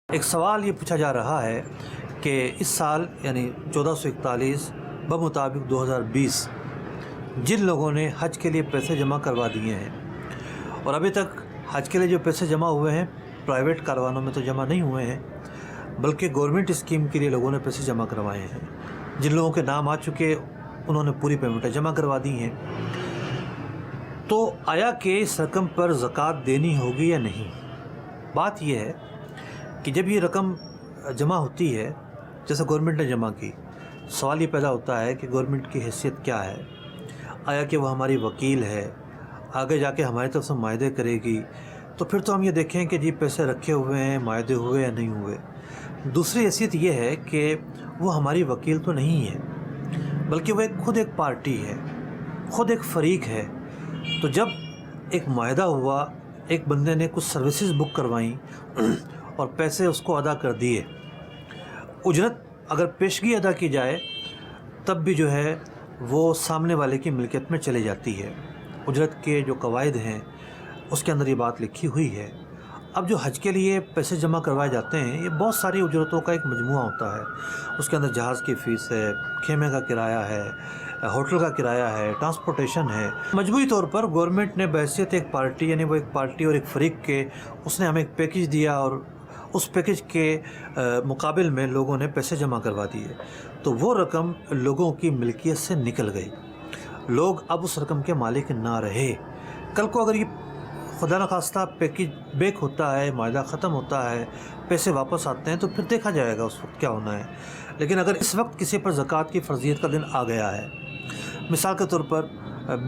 ایک سوال یہ پوچھا جا رہا ہے کہ اس سال یعنی 1441 بمطابق 2020 جن لوگوں نے حج کے لیے پیسے جمع کروا دیے ہیں اور ابھی تک حج کے لیے جو پیسے جمع ہوئے ہیں پرائیویٹ کاروانوں میں تو جمع نہیں ہوئے ہیں بلکہ گورنمنٹ اسکیم کے لیے لوگوں نے پیسے جمع کروائے ہیں، جن لوگوں کے نام آ چکے انہوں نے پوری پیمنٹیں جمع کروا دی ہیں، تو آیا کہ اس رقم پر زکوٰۃ دینی ہوگی یا نہیں؟ بات یہ ہے کہ جب یہ رقم جمع ہوتی ہے جیسے گورنمنٹ نے جمع کی، سوال یہ پیدا ہوتا ہے کہ گورنمنٹ کی حیثیت کیا ہے، آیا کہ وہ ہماری وکیل ہے، آگے جا کے ہماری طرف سے معاہدے کرے گی، تو پھر تو ہم یہ دیکھیں کہ جی پیسے رکھے ہوئے ہیں، معاہدے ہوئے یا نہیں ہوئے۔ دوسری حیثیت یہ ہے کہ وہ ہماری وکیل تو نہیں ہے بلکہ وہ خود ایک پارٹی ہے، خود ایک فریق ہے۔ تو جب ایک معاہدہ ہوا، ایک بندے نے کچھ سروسز بک کروائیں اور پیسے اس کو ادا کر دیے، اجرت اگر پیشگی ادا کی جائے تب بھی جو ہے وہ سامنے والے کی ملکیت میں چلی جاتی ہے۔ اجرت کے جو قواعد ہیں اس کے اندر یہ بات لکھی ہوئی ہے۔ اب جو حج کے لیے پیسے جمع کروائے جاتے ہیں یہ بہت ساری اجرتوں کا ایک مجموعہ ہوتا ہے، اس کے اندر جہاز کی فیس ہے، خیمے کا کرایہ ہے، ہوٹل کا کرایہ ہے، ٹرانسپورٹیشن ہے۔ مجموعی طور پر گورنمنٹ نے بحیثیت ایک پارٹی، یعنی وہ ایک پارٹی اور ایک فریق کے، اس نے ہمیں ایک پیکج دیا اور اس پیکج کے مقابل میں لوگوں نے پیسے جمع کروا دیے، تو وہ رقم لوگوں کی ملکیت سے نکل گئی، لوگ اب اس رقم کے مالک نہ رہے۔ کل کو اگر یہ خدا نخواستہ پیکج بیک ہوتا ہے، معاہدہ ختم ہوتا ہے، پیسے واپس آتے ہیں تو پھر دیکھا جائے گا اس وقت کیا ہونا ہے۔ لیکن اگر اس وقت کسی پر زکوٰۃ کی فرضیت کا دن آ گیا ہے، مثال کے طور پر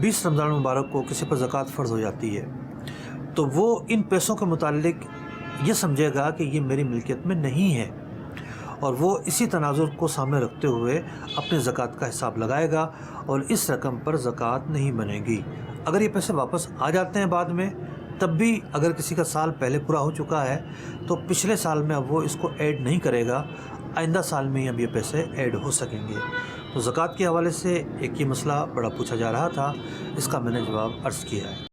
20 رمضان المبارک کو کسی پر زکوٰۃ فرض ہو جاتی ہے، تو وہ ان پیسوں کے متعلق یہ سمجھے گا کہ یہ میری ملکیت میں نہیں ہے، اور وہ اسی تناظر کو سامنے رکھتے ہوئے اپنے زکوٰۃ کا حساب لگائے گا اور اس رقم پر زکوٰۃ نہیں بنے گی۔ اگر یہ پیسے واپس آ جاتے ہیں بعد میں، تب بھی اگر کسی کا سال پہلے پورا ہو چکا ہے تو پچھلے سال میں اب وہ اس کو ایڈ نہیں کرے گا، آئندہ سال میں ہی اب یہ پیسے ایڈ ہو سکیں گے۔ تو زکوٰۃ کے حوالے سے ایک یہ مسئلہ بڑا پوچھا جا رہا تھا، اس کا میں نے جواب عرض کیا ہے۔